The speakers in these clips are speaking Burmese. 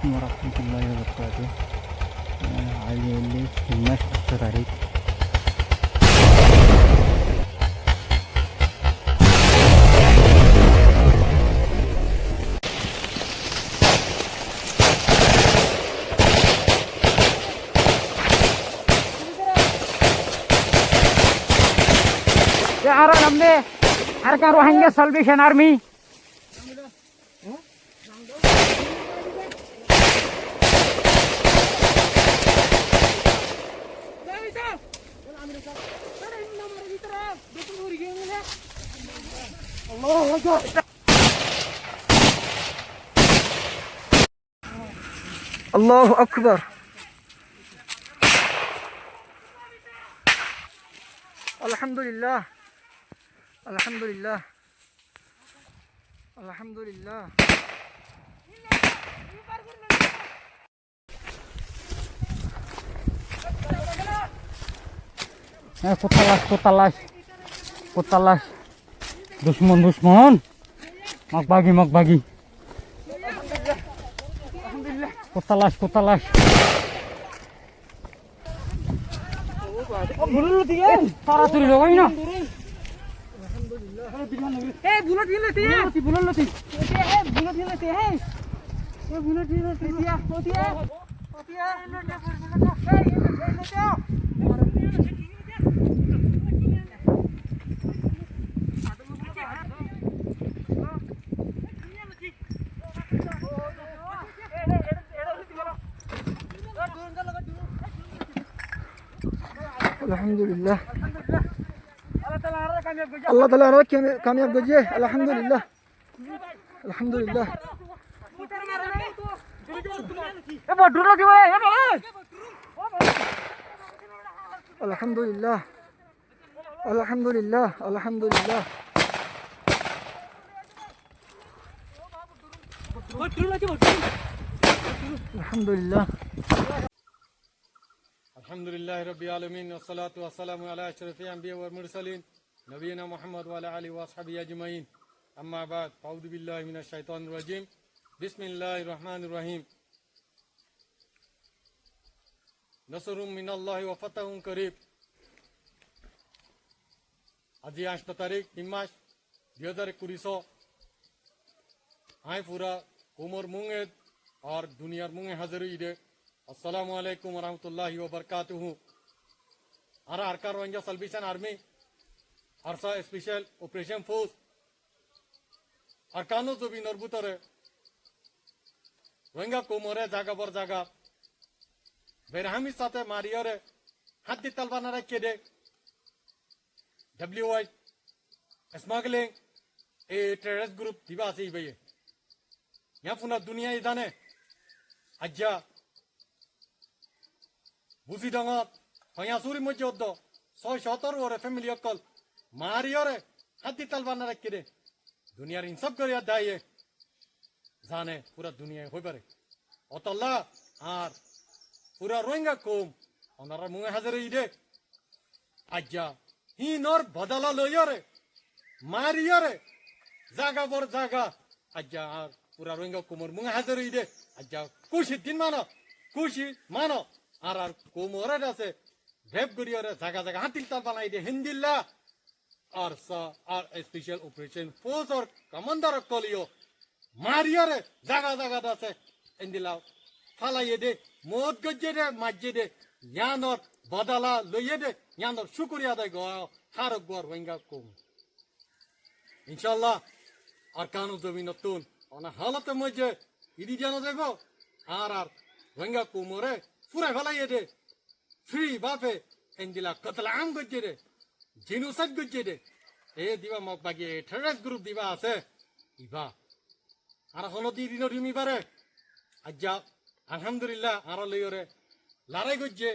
Assalamualaikum warahmatullahi wabarakatuh. Hari ini Dimas 1 tarik. Ya arah namde Harkan Rohingya Salvation Army. Allahu Akbar. Alhamdulillah. Alhamdulillah. Alhamdulillah. Kutalas. Dushman. Mak bagi. Kutalas. Bullet diye. Para turi logai na. Bullet dileti. Alhamdulillah. Allah Taala कामयाब कीजिए Alhamdulillah. Alhamdulillah. Alhamdulillah. Alhamdulillah. Alhamdulillah. Alhamdulillah. Alhamdulillah Rabbil Alamin wassalatu wassalamu ala ashrafil anbiya wal mursalin nabiyina Muhammad wa ala alihi wa ashabihi ajma'in amma ba'd a'udhu billahi minash shaitanir rajim bismillahir rahmanir rahim nasrun minallahi wa fatahun qarib আজি 8 তারিখ 3 মাস 2021 আই পুরা কোমর মুঙ্গে আর দুনিয়ার মুঙ্গে হাজির ইদে Assalamu alaikum warahmatullahi wabarakatuh. Ara Arka Rohingya Salvation Army, Arsa Special Operation Force, Arkano Zobi Norbutare, Rohingya Komore Jaga Bor Jaga, Berhami Sate Mariore, Hatti Talbanara Kede, WI, Smuggling, a terrorist group, Divasi Baye. Yafuna Dunia Idane, Aja. বুঝি ডাঙত হয়াসুরি মধ্যে 617 ওরে ফ্যামিলি অকল মারিয়রে হাতি তালবানা রাখি রে দুনিয়ার ইনসাফ করিয়া দায়ে জানে পুরা দুনিয়ায় হই পারে অতল্লা আর পুরা রোহিঙ্গা কম ওনারা মুঙে হাজার ইদে আজ্জা হি নর বদলা লইরে মারিয়রে জাগা বর জাগা আজ্জা আর পুরা রোহিঙ্গা কোমর মুঙে হাজার ইদে আজ্জা খুশি দিন মানো আর কোমরে আছে ভেব গড়িয়রে জাগা হাতিল তাল বানাই দে হিন্দিল্লা আর স্পেশাল অপারেশন ফোর্স আর কমান্ডার কলিও মারিয়রে জাগা আছে ইন্দিলা ফালাইয়ে দে মদ গজ্জে দে মাজ্জে দে ইয়ানর বদলা লইয়ে দে ইয়ানর শুকরিয়া দে গো হারক গর ওয়েঙ্গা কম ইনশাআল্লাহ আর কানু জমিনতুন অনা হালতে মজে ইদি জানো যাইব আর ওয়েঙ্গা কোমরে পুরা ফেলাইয়ে দে ফ্রি বাপে এন্দিলা কতলা আম গজ্জে দে জিনুসাদ গজ্জে দে এ দিবা মক বাগি টেররিস্ট গ্রুপ দিবা আছে ইবা আর হলো দি দিন রিমি পারে আজ্জা আলহামদুলিল্লাহ আর লইরে লড়াই গজ্জে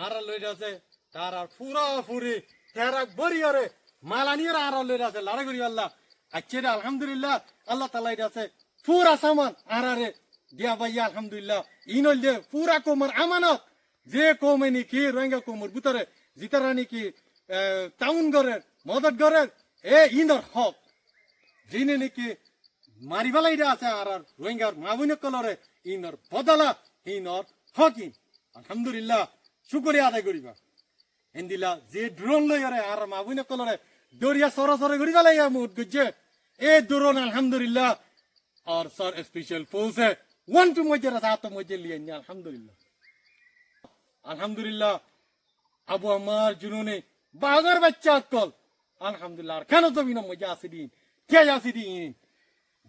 আর লইরা আছে তার আর পুরা ফুরি তেরা বরিয়রে মালানিয়র আর লইরা আছে লড়াই করি আল্লাহ আচ্ছা আলহামদুলিল্লাহ আল্লাহ তাআলা এটা আছে পুরা সামান আরারে দিয়া ভাইয়া আলহামদুলিল্লাহ ইনল দে পুরা কোমর আমানত যে কোমে নিকি রোহিঙ্গা কোমর ভিতরে জিতারা নিকি টাউন গরের মদত গরের এ ইনর হক যিনি নিকি মারি ফেলাইরা আছে আর রোহিঙ্গার মাবুনে কলরে ইনর বদলা ইনর হকিন আলহামদুলিল্লাহ শুকরিয়া আদায় করিবা এন্দিলা যে ড্রোন লইরে আর মাবুনে কলরে দরিয়া সরাসরি করি গেলে মুদ গুজে এ ড্রোন আলহামদুলিল্লাহ আর সর স্পেশাল ফোর্স है वन टू मुझे रहा तो मुझे लिए अल्हम्दुलिल्लाह अल्हम्दुलिल्लाह अब हमार जुनूने बागर बच्चा कल अल्हम्दुलिल्लाह खानो तो बिना मुझे आसिदीन क्या आसिदीन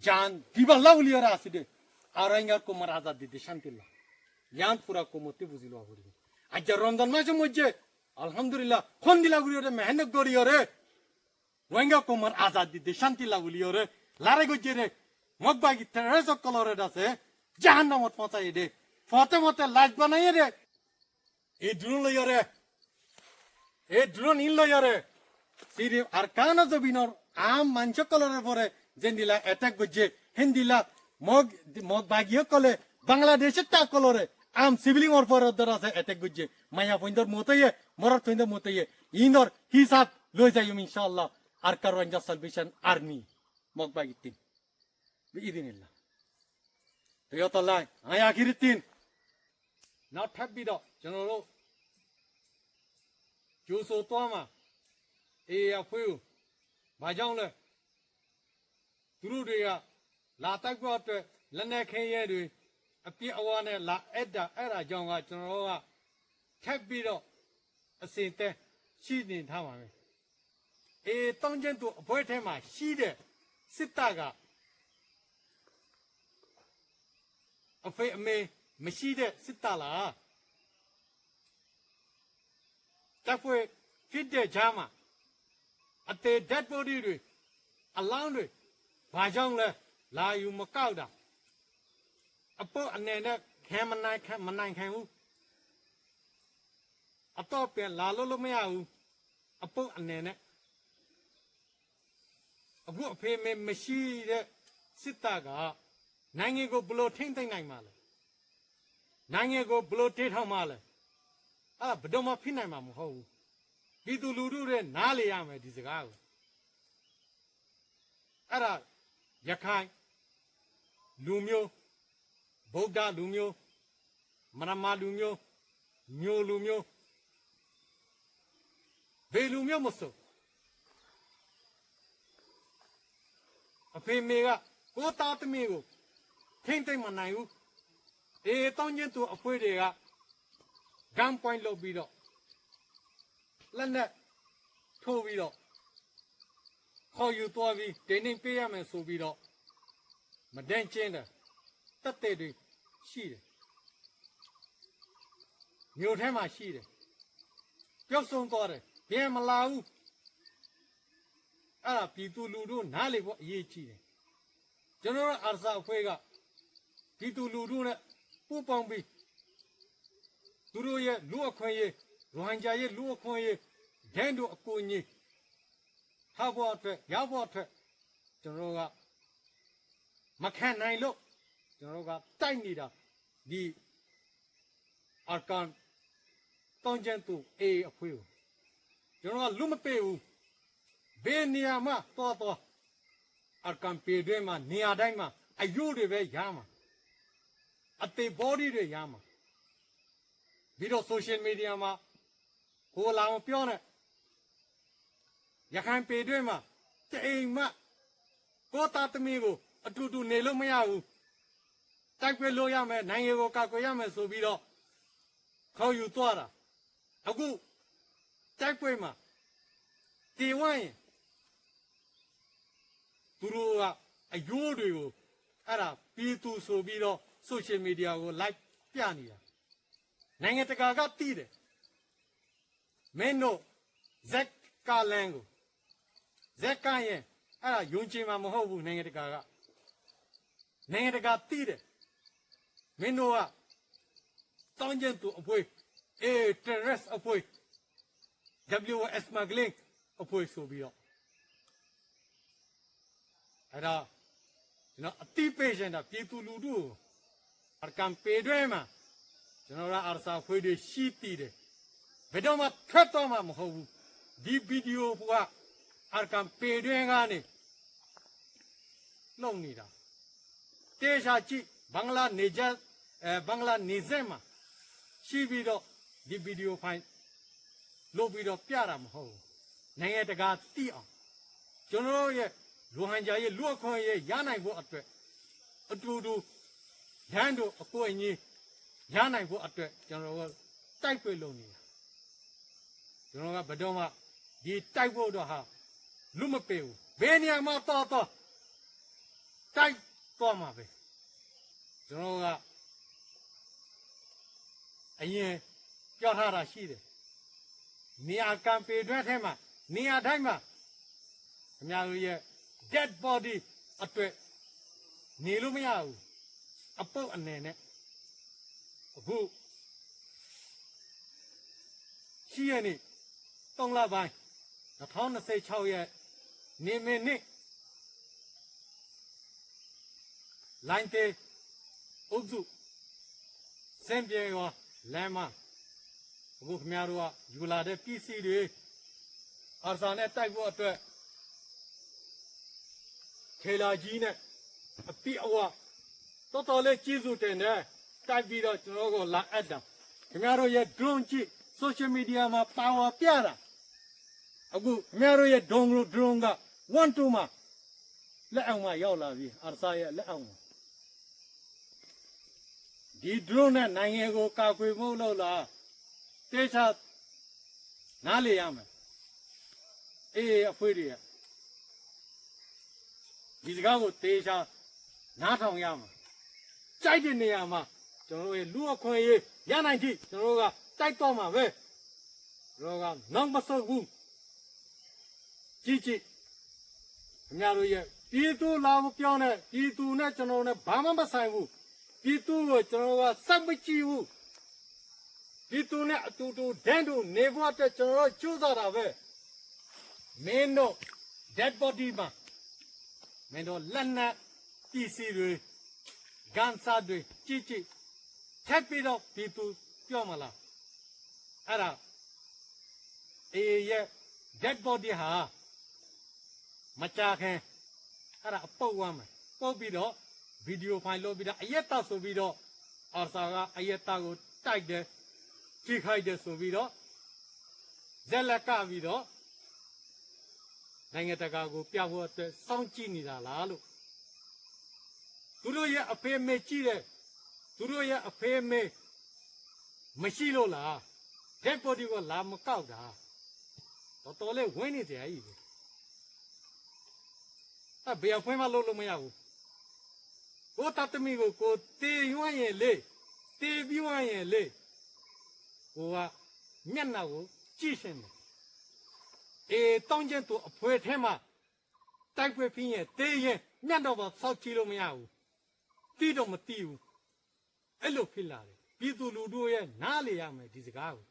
जान दिबल्ला उलियर आसिदे आरंगा को मर आजाद दे शांतिल्लाह यान पूरा को मोती बुझिलो आबुरी आज रमजान मासे मुझे अल्हम्दुलिल्लाह खोन दिला गुरियो मेहनत करियो रे वंगा को मर आजाद दे शांतिल्लाह उलियो रे लारे गुजे रे मगबागी तेरेस कलरे दासे জাহান্নামত পচাই দে ফতে মতে লাইট বানাই দে এই ড্রোন লইরে এই ড্রোন ইন লইরে সিরি আর কানা জবিনর আম মানচ কলরে পরে জেন্দিলা অ্যাটাক গজে হিন্দিলা মগ বাগিয়ে কলে বাংলাদেশের তা কলরে আম সিভিলিং ওর পর দর আছে অ্যাটাক গজে মায়া পইন্দর মতয়ে মরার পইন্দর মতয়ে ইনর হিসাব লই যাইম ইনশাআল্লাহ আর কারওয়াঞ্জা সালভেশন আর্মি মগ বাগিতিন বিইদিনিল্লাহ Yo talai, ay akiritin. Now tap bido, general. Juso toma. E afu. Bajang le. Turu dia. La tak buat lene kaya du. Api awane la edda era jonga general. Tap bido. Asinte. Si ni thama me. E tongjen tu boy tema si de. Sitaga. အဖေအမေမရှိတဲ့စစ်တပ်လားတပ်ဖွဲ့ဖြစ်တဲ့ဂျာမှာအသေး dead body တွေအလောင်းတွေဘာကြောင့်လဲလာယူမကောက်တာအပုတ်အနေနဲ့ခံမနိုင်ခံဘူးအတော့ပြန်လာလို့မရဘူးအပုတ်အနေနဲ့အခုအဖေမေမရှိတဲ့စစ်တပ်ကနိုင်ငံကိုဘလို့ထိမ့်သိမ့်နိုင်မှာလဲနိုင်ငံကိုဘလို့တေးထောင်မှာလဲအဲ့ဘယ်တော့မှဖြစ်နိုင်မှာမဟုတ်ဘူးပြည်သူလူထုတွေနားလေရမယ်ဒီစကားကိုအဲ့ဒါရခိုင်လူမျိုးဗုဒ္ဓလူမျိုးမရမလူမျိုးမျိုးလူမျိုးဘယ်လူမျိုးမဆိုအဖေမေကကိုသားသမီးကိုထိမ့်သိမ့်မနိုင်ဘူးအေးတောင်းချင်းသူအဖွေးတွေကဂမ်ပွိုင်းလုပ်ပြီးတော့လက်နဲ့ထိုးပြီးတော့ခေါ်ယူသွားပြီးဒိန်းဒိန်းပေးရမယ်ဆိုပြီးတော့မဒန့်ချင်းတယ်တက်တဲ့တွေရှိတယ်မြို့ထဲမှာရှိတယ်ပြုတ်ဆုံးသွားတယ်ပြန်မလာဘူးအဲ့ဒါပြည်သူလူထုနားလေဖို့အရေးကြီးတယ်ကျွန်တော်အာဆာအဖွဲ့ကပြည်သူလူထုနဲ့ပူးပေါင်းပြီးသူတို့ရဲ့လူအခွင့်အရေးရိုဟင်ဂျာရဲ့လူအခွင့်အရေးဒန်းတို့အကူအညီဟာဖို့အတွက်ရဖို့အတွက်ကျွန်တော်ကမခံနိုင်လို့ကျွန်တော်ကတိုက်နေတာဒီအာကန်တောင်းကျန်သူအေးအဖွေးကိုကျွန်တော်ကလူမပေးဘူးဘယ်နေရာမှာတော့အာကန်ပေတွဲမှာနေရာတိုင်းမှာအယုတွေပဲရမှာအသေး body တွေရမှာပြီးတော့ social media မှာကိုလာမပြောနဲ့ရခိုင်ပေတွဲမှာတိမ်မကိုသားသမီးကိုအတူတူနေလို့မရဘူးတိုက်ပွဲလို့ရမယ်နိုင်ငံကိုကာကွယ်ရမယ်ဆိုပြီးတော့ခေါ်ယူသွားတာအခုတိုက်ပွဲမှာတေဝိုင်းသူတို့ကအယိုးတွေကိုအဲ့ဒါပြည်သူဆိုပြီးတော့ social media ကို like ပြနေတာနိုင်ငံတကာကသိတယ်မင်းတို့ဇက်ကာလန်ကိုဇက်ကရဲ့အဲ့ဒါယုံကြည်မှာမဟုတ်ဘူးနိုင်ငံတကာကနိုင်ငံတကာသိတယ်မင်းတို့ကတောင်းကျင်သူအဖွေးterrorist အဖွေး WS smuggling အဖွေးဆိုပြီးတော့အဲ့ဒါကျွန်တော်အတိပေးရှင်တာပြည်သူလူထုအကံပေတွဲမှာကျွန်တော်ကအာဆာဖွေးတွေရှိတည်တယ်ဘယ်တော့မှထွက်တော့မှမဟုတ်ဘူးဒီဗီဒီယိုကအကံပေတွဲကနေလုံနေတာတေချာကြည့် ဘင်္ဂလားနေဂျာဘင်္ဂလားနေဆက်မှာရှိပြီးတော့ဒီဗီဒီယိုဖိုင်လုပ်ပြီးတော့ပြတာမဟုတ်ဘူးနိုင်ငံတကာသိအောင်ကျွန်တော်ရဲ့လူဟန်ဂျာရဲ့လူအခွင့်ရဲ့ရနိုင်ဖို့အတွက်အတူတူရန်တို့အကိုအကြီးရနိုင်ဖို့အတွက်ကျွန်တော်တို့တိုက်ပွဲလုပ်နေတာကျွန်တော်ကဘယ်တော့မှဒီတိုက်ဖို့တော့ဟာလူမပေးဘူးဘယ်နေရာမှာတော့တိုက်တော့မှာပဲကျွန်တော်ကအရင်ပြောထားတာရှိတယ်နေရာကံပေတွဲထဲမှာနေရာတိုင်းမှာခင်ဗျားတို့ရဲ့ dead body အတွက်နေလို့မရဘူးအပုတ်အနေနဲ့အခုရှိရနေ3လပိုင်း2026ရဲ့နေမင်းနေ့လိုင်းတေအုပ်စုစံပြေရောလမ်းမအခုခင်ဗျားတို့ကယူလာတဲ့ပစ္စည်းတွေအာစာနဲ့တိုက်ဖို့အတွက်ထေလာကြီးနဲ့အပိအဝတော်တော်လေးကြီးစုတင်တယ်တိုက်ပြီးတော့ကျွန်တော်ကိုလာအပ်တာခင်ဗျားတို့ရဲ့ drone ကြည့် social media မှာ power ပြတာအခုခင်ဗျားတို့ရဲ့ drone က1-2မှာလက်အောင်မှာရောက်လာပြီအာစာရဲ့လက်အောင်မှာဒီ drone နဲ့နိုင်ငံကိုကာကွယ်ဖို့လို့လားတေချာနားလေရမယ်အေးအဖွေးတွေကဒီစကားကိုတေချာနားထောင်ရမှာကြိုက်တဲ့နေရာမှာကျွန်တော်တို့ရဲ့လူအခွင့်အရေးရနိုင်သည့်ကျွန်တော်တို့ကတိုက်တော့မှာပဲကျွန်တော်ကနောက်မဆုတ်ဘူးကြည့်ခင်ဗျားတို့ရဲ့ပြည်သူလာမပြောနဲ့ပြည်သူနဲ့ကျွန်တော်နဲ့ဘာမှမဆိုင်ဘူးပြည်သူကိုကျွန်တော်ကစက်မကြည့်ဘူးပြည်သူနဲ့အတူတူဒန်းတူနေဖို့အတွက်ကျွန်တော်ကြိုးစားတာပဲမင်းတို့ dead body မှာမင်းတို့လက်နက်ပစ္စည်းတွေကန်စာတွေကြည့်ထပ်ပြီးတော့ပြည်သူပြောမလားအဲ့ဒါအေးရဲ့ dead body ဟာမကြခင်အဲ့ဒါအပုတ်ဝမ်းမယ်ပုတ်ပြီးတော့ဗီဒီယိုဖိုင်လုပ်ပြီးတော့အရက်တောက်ဆိုပြီးတော့အာစာကအရက်တောက်ကိုတိုက်တယ်ကြည့်ခိုက်တယ်ဆိုပြီးတော့ဇက်လက်ကပြီးတော့နိုင်ငံတကာကိုပြဖို့အတွက်စောင့်ကြည့်နေတာလားလို့သူတို့ရဲ့အဖေအမေကြည့်တယ်သူတို့ရဲ့အဖေအမေမရှိလို့လား dead body ကိုလာမကောက်တာတော်တော်လေးဝင်းနေကြကြီးပဲအဲ့ဘယ်အဖွင့်မှလုပ်လို့မရဘူးကိုတတ်သမီးကိုတေးရွှမ်းရင်လေတေးပြီးွှမ်းရင်လေကိုကမျက်နှာကိုကြည့်ရှင်တယ်အေးတောင်းကျင်သူအဖွဲထဲမှာတိုက်ပွဲပြီးရင်တေးရင်မျက်တော့ဆောက်ကြည့်လို့မရဘူးတီးတော့မတီးဘူးအဲ့လိုဖြစ်လာတယ်ပြည်သူလူထုရဲ့နားလေရမယ်ဒီစကားကို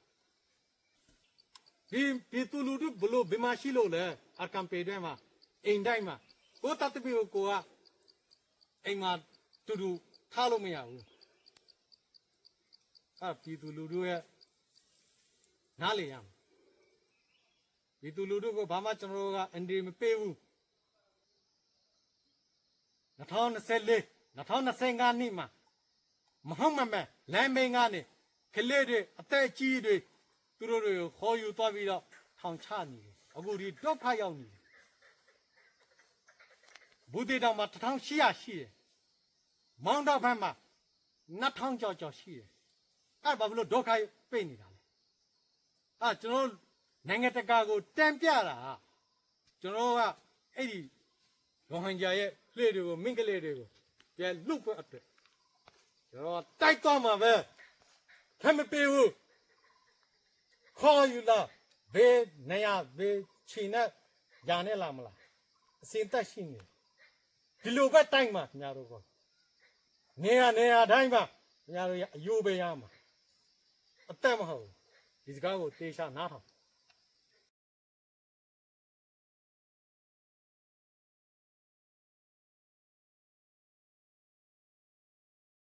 ပြည်သူလူထုဘလို့ဘယ်မှာရှိလို့လဲအကံပေတွဲမှာအိမ်တိုင်းမှာကိုတတ်သမီးကိုကအိမ်မှာတူတူထားလို့မရဘူးအဲ့ပြည်သူလူထုရဲ့နားလေရမယ်ပြည်သူလူထုကိုဘာမှကျွန်တော်တို့ကအန်ဒီမပေးဘူး2024 2025နှစ်မှာမဟုတ်မမဲလမ်းမင်းကနေကလေးတွေအသက်ကြီးတွေသူတို့တွေကိုခေါ်ယူသွားပြီးတော့ထောင်ချနေတယ်အခုဒီဒုက္ခရောက်နေတယ်ဘူးတေတောင်မှာ1800ရှိတယ်မောင်းတော့ဘက်မှာ2000ကျော်ရှိတယ်အဲ့ဘာလို့ဒုက္ခပိတ်နေတာလဲအဲ့ကျွန်တော်နိုင်ငံတကာကိုတန်ပြတာကျွန်တော်ကအဲ့ဒီရောဟန်ဂျာရဲ့လှေတွေကိုမင်းကလေးတွေကိုပြန်လွတ်ဖို့အတွက်ကျွန်တော်တိုက်သွားမှာပဲထမပေးဘူးခေါ်ယူလာဘေးနေရဘေးချီနဲ့ညာနဲ့လာမလားအစင်သက်ရှိနေဒီလိုပဲတိုက်မှာခင်ဗျားတို့ကနေရတိုင်းမှာခင်ဗျားတို့ရအယိုးပဲရမှာအသက်မဟုတ်ဒီစကားကိုတေချာနားထောင်